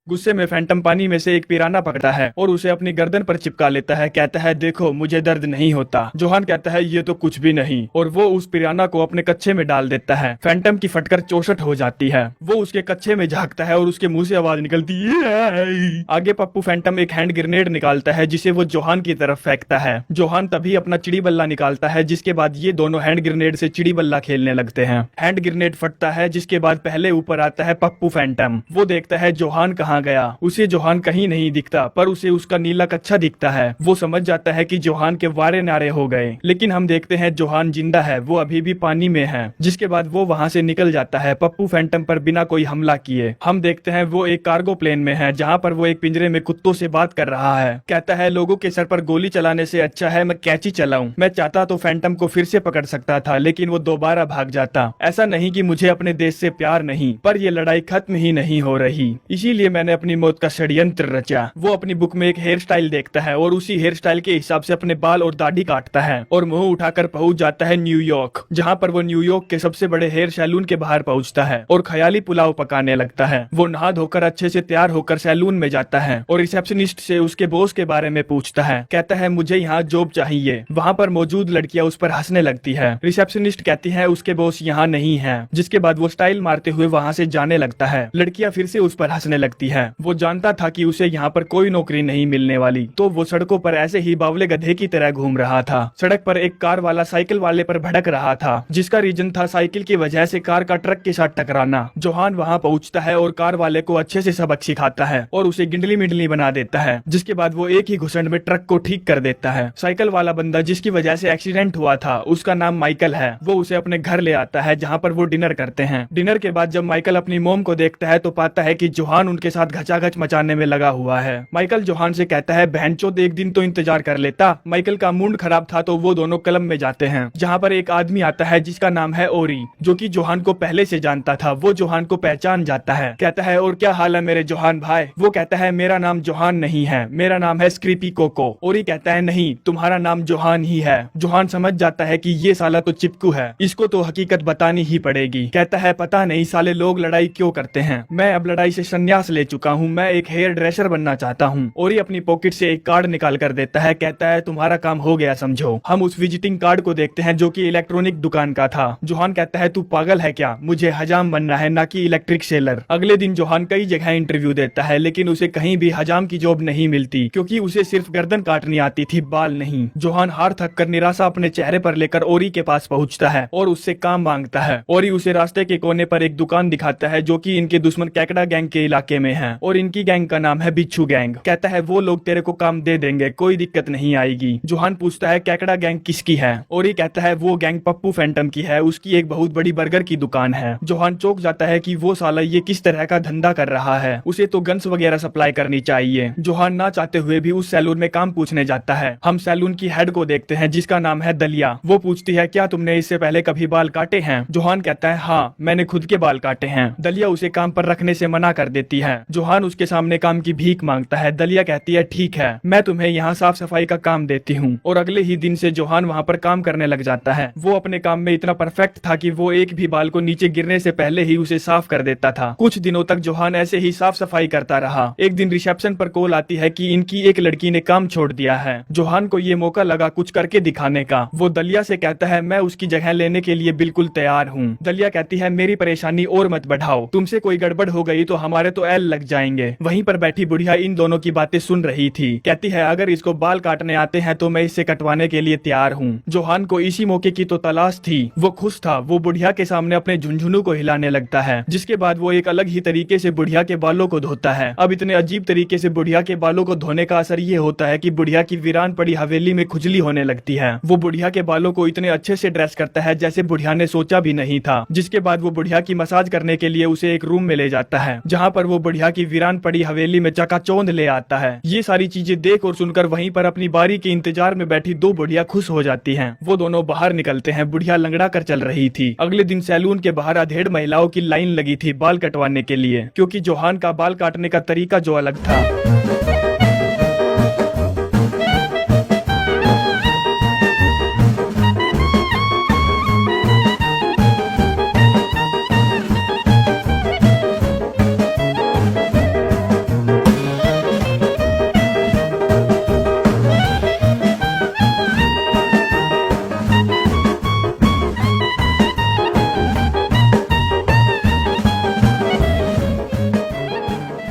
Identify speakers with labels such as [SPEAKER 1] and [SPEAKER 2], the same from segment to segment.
[SPEAKER 1] गुस्से में फैंटम पानी में से एक पिराना पकड़ता है और उसे अपनी गर्दन पर चिपका लेता है। कहता है देखो मुझे दर्द नहीं होता। जोहान कहता है ये तो कुछ भी नहीं और वो उस पिराना को अपने कच्छे में डाल देता है। फैंटम की फटकर चौसठ हो जाती है। वो उसके कच्छे में झांकता है और उसके मुंह से आवाज निकलती है। आगे पप्पू फैंटम एक हैंड ग्रेनेड निकालता है जिसे वो जोहान की तरफ फेंकता है। जोहान तभी अपना चिड़ी बल्ला निकालता है जिसके बाद ये दोनों हैंड ग्रेनेड से चिड़ी बल्ला खेलने लगते हैं। हैंड ग्रेनेड फटता है जिसके बाद पहले ऊपर आता है पप्पू फैंटम। वो देखता है जोहान कहाँ गया। उसे जोहान कहीं नहीं दिखता पर उसे उसका नीला कच्छा दिखता है। वो समझ जाता है कि जोहान के वारे नारे हो गए, लेकिन हम देखते हैं जोहान जिंदा है, वो अभी भी पानी में है। जिसके बाद वो वहाँ से निकल जाता है पप्पू फैंटम पर बिना कोई हमला किए। हम देखते हैं वो एक कार्गो प्लेन में है जहाँ पर वो एक पिंजरे में कुत्तों से बात कर रहा है। कहता है लोगों के सर पर गोली चलाने से अच्छा है मैं कैची चलाऊं। मैं चाहता तो फैंटम को फिर से पकड़ सकता था लेकिन वो दोबारा भाग जाता। ऐसा नहीं कि मुझे अपने देश से प्यार नहीं, पर ये लड़ाई खत्म ही नहीं हो रही, इसीलिए मैंने अपनी मौत का षड्यंत्र रचा। वो अपनी बुक में एक हेयर स्टाइल देखता है और उसी हेयर स्टाइल के हिसाब से अपने बाल और दाढ़ी काटता है और मुंह उठाकर पहुंच जाता है न्यूयॉर्क, जहाँ पर वो न्यूयॉर्क के सबसे बड़े हेयर सैलून के बाहर पहुंचता है और ख्याली पुलाव पकाने लगता है। वो नहा धोकर अच्छे से तैयार होकर सैलून में जाता है और रिसेप्शनिस्ट से उसके बॉस के बारे में पूछता है। कहता है मुझे यहाँ जॉब चाहिए। वहाँ पर मौजूद लड़कियां उस पर हंसने लगती है। रिसेप्शनिस्ट कहती है उसके बॉस यहाँ नहीं है। जिसके बाद वो स्टाइल मारते हुए वहाँ से जाने लगता है। लड़कियां फिर से उस पर हंसने लगती है। वो जानता था कि उसे यहाँ पर कोई नौकरी नहीं मिलने वाली, तो वो सड़कों पर ऐसे ही बावले गधे की तरह घूम रहा था। सड़क पर एक कार वाला साइकिल वाले पर भड़क रहा था जिसका रीजन था साइकिल की वजह से कार का ट्रक के साथ टकराना। जोहान वहाँ पहुँचता है और कार वाले को अच्छे से सबक सिखाता है और उसे गिंडली मिंडली बना देता है। जिसके बाद वो एक ही घुसंड में ट्रक को ठीक कर देता है। साइकिल वाला बंदा जिसकी वजह से एक्सीडेंट हुआ था उसका नाम माइकल है। वो उसे अपने घर ले आता है जहाँ पर वो डिनर करते हैं। डिनर के बाद जब माइकल अपनी मोम को देखता है तो पाता है कि जोहान उनके साथ घचाघच मचाने में लगा हुआ है। माइकल जोहान से कहता है बहनचोद एक दिन तो इंतजार कर लेता। माइकल का मूड खराब था तो वो दोनों क्लब में जाते हैं जहाँ पर एक आदमी आता है जिसका नाम है ओरी, जो कि जोहान को पहले से जानता था। वो जोहान को पहचान जाता है। कहता है और क्या हाल है मेरे जोहान भाई। वो कहता है मेरा नाम जोहान नहीं है, मेरा नाम है स्क्रीपी कोको। ओरी कहता है नहीं तुम्हारा नाम जोहान ही है। जोहान समझ जाता है कि ये साला तो चिपकू है, इसको तो हकीकत बतानी ही पड़ेगी। कहता है पता नहीं साले लोग लड़ाई क्यों करते हैं, मैं अब लड़ाई से संन्यास ले चुका हूँ, मैं एक हेयर ड्रेसर बनना चाहता हूँ। ओरी अपनी पॉकेट से एक कार्ड निकाल कर देता है। कहता है तुम्हारा काम हो गया समझो। हम उस विजिटिंग कार्ड को देखते हैं जो कि इलेक्ट्रॉनिक दुकान का था। जोहान कहता है तू पागल है क्या, मुझे हजाम बनना है ना कि इलेक्ट्रिक सेलर। अगले दिन जोहान कई जगह इंटरव्यू देता है लेकिन उसे कहीं भी हजाम की जॉब नहीं मिलती क्योंकि उसे सिर्फ गर्दन काटनी आती थी, बाल नहीं। जोहान हार थक कर निराशा अपने चेहरे पर लेकर ओरी के पास पहुंचता है और उससे काम मांगता है। ओरी उसे रास्ते के कोने पर एक दुकान दिखाता है जो कि इनके दुश्मन कैकड़ा गैंग के इलाके में है और इनकी गैंग का नाम है बिच्छू गैंग। कहता है वो लोग तेरे को काम दे देंगे, कोई दिक्कत नहीं आएगी। जोहान पूछता है कैकड़ा गैंग किसकी है। ओरी कहता है वो गैंग पप्पू फैंटम की है, उसकी एक बहुत बड़ी बर्गर की दुकान है। जोहान चौंक जाता है कि वो साला ये किस तरह का धंधा कर रहा है, उसे तो गन्स वगैरह सप्लाई करनी चाहिए। जोहान ना चाहते हुए भी उस सैलून में काम पूछने जाता है। हम सैलून की हेड को देखते हैं जिसका नाम है दलिया। वो पूछती है क्या तुमने इससे पहले कभी बाल काटे हैं। जोहान कहता है हाँ मैंने खुद के बाल काटे हैं। दलिया उसे काम पर रखने से मना कर देती है। जोहान उसके सामने काम की भीख मांगता है। दलिया कहती है ठीक है मैं तुम्हें यहाँ साफ सफाई का काम देती हूँ और अगले ही दिन से जोहान वहाँ पर काम करने लग जाता है। वो अपने काम में इतना परफेक्ट था कि वो एक भी बाल को नीचे गिरने से पहले ही उसे साफ कर देता था। कुछ दिनों तक जोहान ऐसे ही साफ सफाई करता रहा। एक दिन रिसेप्शन पर कॉल आती है कि इनकी एक लड़की ने काम छोड़ दिया है। जोहान को ये मौका लगा कुछ करके दिखाने का। वो दलिया से कहता है मैं उसकी जगह लेने के लिए बिल्कुल तैयार हूँ। दलिया कहती है मेरी परेशानी और मत बढ़ाओ, तुमसे कोई गड़बड़ हो गई तो हमारे तो एल लग जाएंगे। वहीं पर बैठी बुढ़िया इन दोनों की बातें सुन रही थी। कहती है अगर इसको बाल काटने आते हैं तो मैं इससे कटवाने के लिए तैयार हूँ। जोहान को इसी मौके की तो तलाश थी। वो खुश था। वो बुढ़िया के सामने अपने झुनझुनू को हिलाने लगता है जिसके बाद वो एक अलग ही तरीके से बुढ़िया के बालों को धोता है। अब इतने अजीब तरीके से बुढ़िया के बालों को धोने का असर ये होता है कि बुढ़िया की वीरान पड़ी हवेली में खुजली होने लगती है। वो बुढ़िया के बालों को इतने अच्छे से ड्रेस करता है जैसे बुढ़िया ने सोचा भी नहीं था। जिसके बाद वो बुढ़िया की मसाज करने के लिए उसे एक रूम में ले जाता है जहाँ पर वो बुढ़िया की वीरान पड़ी हवेली में चकाचौंध ले आता है। ये सारी चीजें देख और सुनकर वहीं पर अपनी बारी के इंतजार में बैठी दो बुढ़िया खुश हो जाती हैं। वो दोनों बाहर निकलते हैं। बुढ़िया लंगड़ा कर चल रही थी। अगले दिन सैलून के बाहर अधेड़ महिलाओं की लाइन लगी थी बाल कटवाने के लिए क्योंकि जोहान का बाल काटने का तरीका जो अलग था।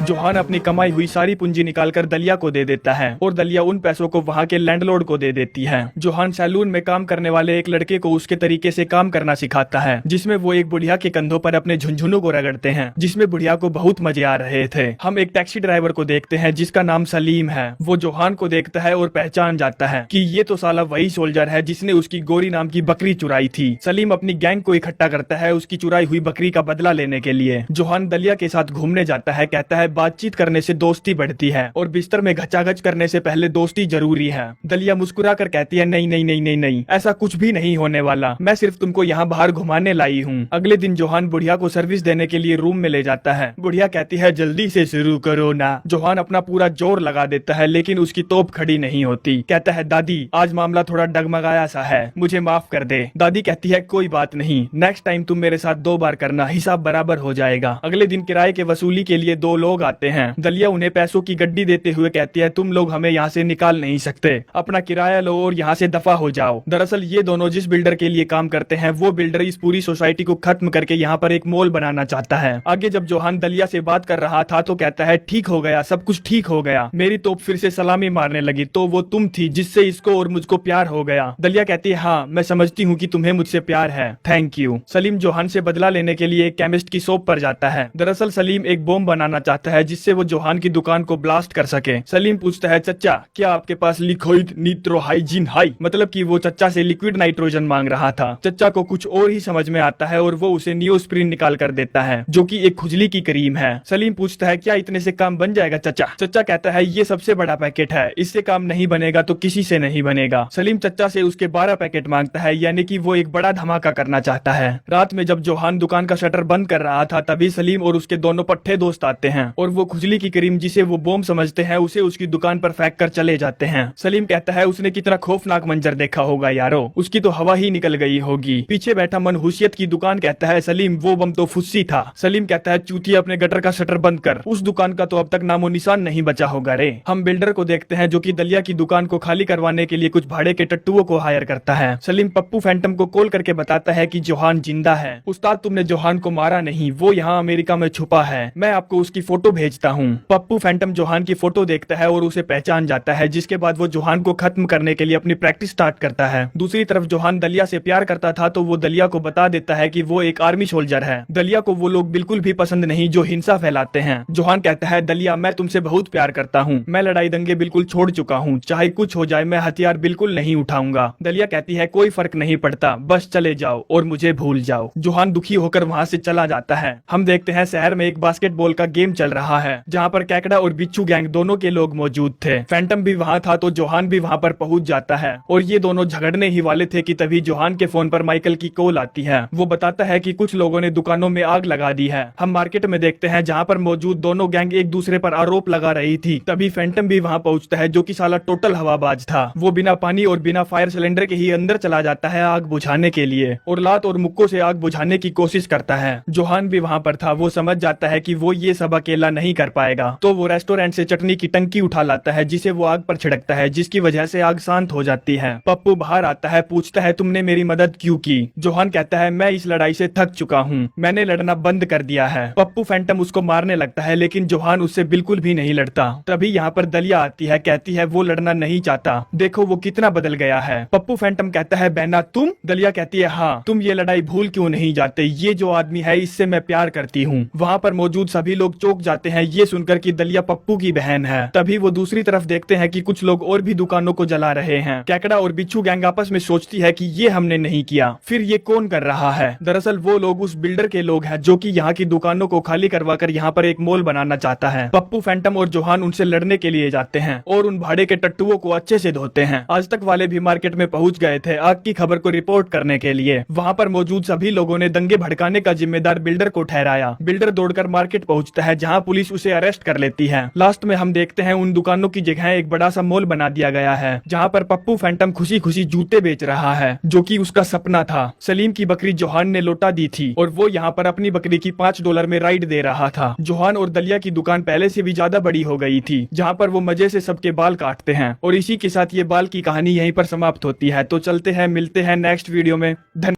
[SPEAKER 1] जोहान अपनी कमाई हुई सारी पूंजी निकालकर दलिया को दे देता है और दलिया उन पैसों को वहाँ के लैंडलॉर्ड को दे देती है। जोहान सैलून में काम करने वाले एक लड़के को उसके तरीके से काम करना सिखाता है, जिसमें वो एक बुढ़िया के कंधों पर अपने झुनझुनों को रगड़ते हैं, जिसमें बुढ़िया को बहुत मजे आ रहे थे। हम एक टैक्सी ड्राइवर को देखते हैं जिसका नाम सलीम है। वो जोहान को देखता है और पहचान जाता है कि ये तो साला वही सोल्जर है जिसने उसकी गोरी नाम की बकरी चुराई थी। सलीम अपनी गैंग को इकट्ठा करता है उसकी चुराई हुई बकरी का बदला लेने के लिए। जोहान दलिया के साथ घूमने जाता है, कहता है बातचीत करने से दोस्ती बढ़ती है और बिस्तर में घचाघच करने से पहले दोस्ती जरूरी है। दलिया मुस्कुरा कर कहती है नहीं नहीं नहीं नहीं नहीं, ऐसा कुछ भी नहीं होने वाला, मैं सिर्फ तुमको यहाँ बाहर घुमाने लाई हूँ। अगले दिन जोहान बुढ़िया को सर्विस देने के लिए रूम में ले जाता है। बुढ़िया कहती है जल्दी से शुरू करो ना। जोहान अपना पूरा जोर लगा देता है लेकिन उसकी तोप खड़ी नहीं होती। कहता है दादी आज मामला थोड़ा डगमगाया सा है, मुझे माफ कर दे। दादी कहती है कोई बात नहीं, नेक्स्ट टाइम तुम मेरे साथ 2 बार करना, हिसाब बराबर हो जाएगा। अगले दिन किराए के वसूली के लिए 2 लोग आते हैं। दलिया उन्हें पैसों की गड्डी देते हुए कहती है तुम लोग हमें यहाँ से निकाल नहीं सकते, अपना किराया लो और यहाँ से दफा हो जाओ। दरअसल ये दोनों जिस बिल्डर के लिए काम करते हैं वो बिल्डर इस पूरी सोसाइटी को खत्म करके यहाँ पर एक मॉल बनाना चाहता है। आगे जब जोहान दलिया से बात कर रहा था तो कहता है ठीक हो गया, सब कुछ ठीक हो गया, मेरी तोप फिर से सलामी मारने लगी तो वो तुम थी जिससे इसको और मुझको प्यार हो गया। दलिया कहती है हाँ मैं समझती हूँ कि तुम्हें मुझसे प्यार है, थैंक यू। सलीम जोहान से बदला लेने के लिए एक केमिस्ट की शॉप पर जाता है। दरअसल सलीम एक बॉम्ब बनाना चाहता है जिससे वो जोहान की दुकान को ब्लास्ट कर सके। सलीम पूछता है चचा क्या आपके पास लिक्विड निट्रोहाइजीन हाई, मतलब कि वो चचा से लिक्विड नाइट्रोजन मांग रहा था। चचा को कुछ और ही समझ में आता है और वो उसे नियोस्प्रिन निकाल कर देता है जो कि एक खुजली की क्रीम है। सलीम पूछता है क्या इतने से काम बन जाएगा चचा? चचा कहता है ये सबसे बड़ा पैकेट है, इससे काम नहीं बनेगा तो किसी से नहीं बनेगा। सलीम चचा से उसके 12 पैकेट मांगता है, यानी कि वो एक बड़ा धमाका करना चाहता है। रात में जब जोहान दुकान का शटर बंद कर रहा था तभी सलीम और उसके दोनों पट्टे दोस्त आते हैं और वो खुजली की क्रीम जिसे वो बॉम्ब समझते हैं उसे उसकी दुकान पर फेंक कर चले जाते हैं। सलीम कहता है उसने कितना खौफनाक मंजर देखा होगा यारो, उसकी तो हवा ही निकल गई होगी। पीछे बैठा मनहूसियत की दुकान कहता है सलीम वो बम तो फुस्सी था। सलीम कहता है चूतिया अपने गटर का शटर बंद कर, उस दुकान का तो अब तक नामो निशान नहीं बचा होगा रे। हम बिल्डर को देखते हैं जो कि दलिया की दुकान को खाली करवाने के लिए कुछ भाड़े के टट्टुओं को हायर करता है। सलीम पप्पू फैंटम को कॉल करके बताता है कि जोहान जिंदा है। उस्ताद तुमने जोहान को मारा नहीं, वो यहाँ अमेरिका में छुपा है, मैं आपको उसकी फोटो भेजता हूँ। पप्पू फैंटम जोहान की फोटो देखता है और उसे पहचान जाता है, जिसके बाद वो जोहान को खत्म करने के लिए अपनी प्रैक्टिस स्टार्ट करता है। दूसरी तरफ जोहान दलिया से प्यार करता था तो वो दलिया को बता देता है कि वो एक आर्मी सोल्जर है। दलिया को वो लोग बिल्कुल भी पसंद नहीं जो हिंसा फैलाते हैं। जोहान कहता है दलिया मैं तुमसे बहुत प्यार करता हूँ, मैं लड़ाई दंगे बिल्कुल छोड़ चुका हूँ, चाहे कुछ हो जाए मैं हथियार बिल्कुल नहीं उठाऊंगा। दलिया कहती है कोई फर्क नहीं पड़ता, बस चले जाओ और मुझे भूल जाओ। जोहान दुखी होकर वहाँ से चला जाता है। हम देखते हैं शहर में एक बास्केटबॉल का गेम चल रहा है जहाँ पर कैकड़ा और बिच्छू गैंग दोनों के लोग मौजूद थे। फैंटम भी वहाँ था तो जोहान भी वहाँ पर पहुँच जाता है और ये दोनों झगड़ने ही वाले थे कि तभी जोहान के फोन पर माइकल की कॉल आती है। वो बताता है कि कुछ लोगों ने दुकानों में आग लगा दी है। हम मार्केट में देखते हैं जहाँ पर मौजूद दोनों गैंग एक दूसरे पर आरोप लगा रही थी। तभी फैंटम भी वहाँ पहुँचता है जो कि साला टोटल हवाबाज था। वो बिना पानी और बिना फायर सिलेंडर के ही अंदर चला जाता है आग बुझाने के लिए और लात और मुक्कों से आग बुझाने की कोशिश करता है। जोहान भी वहाँ पर था। वो समझ जाता है कि वो ये सब अकेला नहीं कर पाएगा तो वो रेस्टोरेंट से चटनी की टंकी उठा लाता है जिसे वो आग पर छिड़कता है, जिसकी वजह से आग शांत हो जाती है। पप्पू बाहर आता है, पूछता है तुमने मेरी मदद क्यों की? जोहान कहता है मैं इस लड़ाई से थक चुका हूँ, मैंने लड़ना बंद कर दिया है। पप्पू फैंटम उसको मारने लगता है लेकिन जोहान उससे बिल्कुल भी नहीं लड़ता। तभी यहाँ पर दलिया आती है, कहती है वो लड़ना नहीं चाहता, देखो वो कितना बदल गया है। पप्पू फैंटम कहता है बहना तुम? दलिया कहती है हाँ, तुम ये लड़ाई भूल क्यों नहीं जाते, ये जो आदमी है इससे मैं प्यार करती हूँ। वहाँ पर मौजूद सभी लोग चौंक जाते हैं ये सुनकर कि दलिया पप्पू की बहन है। तभी वो दूसरी तरफ देखते हैं कि कुछ लोग और भी दुकानों को जला रहे हैं। कैकड़ा और बिच्छू गैंग आपस में सोचती है कि ये हमने नहीं किया, फिर ये कौन कर रहा है? दरअसल वो लोग उस बिल्डर के लोग हैं जो कि यहाँ की दुकानों को खाली करवाकर यहाँ पर एक मॉल बनाना चाहता है। पप्पू फैंटम और जोहान उनसे लड़ने के लिए जाते हैं और उन भाड़े के टट्टुओं को अच्छे से धोते हैं। आज तक वाले भी मार्केट में पहुंच गए थे आग की खबर को रिपोर्ट करने के लिए। वहाँ पर मौजूद सभी लोगों ने दंगे भड़काने का जिम्मेदार बिल्डर को ठहराया। बिल्डर दौड़कर मार्केट पहुँचता है जहाँ पुलिस उसे अरेस्ट कर लेती है। लास्ट में हम देखते हैं उन दुकानों की जगह एक बड़ा सा मॉल बना दिया गया है जहाँ पर पप्पू फैंटम खुशी खुशी जूते बेच रहा है जो कि उसका सपना था। सलीम की बकरी जोहान ने लौटा दी थी और वो यहाँ पर अपनी बकरी की $5 में राइड दे रहा था। जोहान और दलिया की दुकान पहले से भी ज्यादा बड़ी हो गई थी जहाँ पर वो मजे से सबके बाल काटते हैं और इसी के साथ ये बाल की कहानी यहीं पर समाप्त होती है। तो चलते हैं, मिलते हैं नेक्स्ट वीडियो में। धन्यवाद।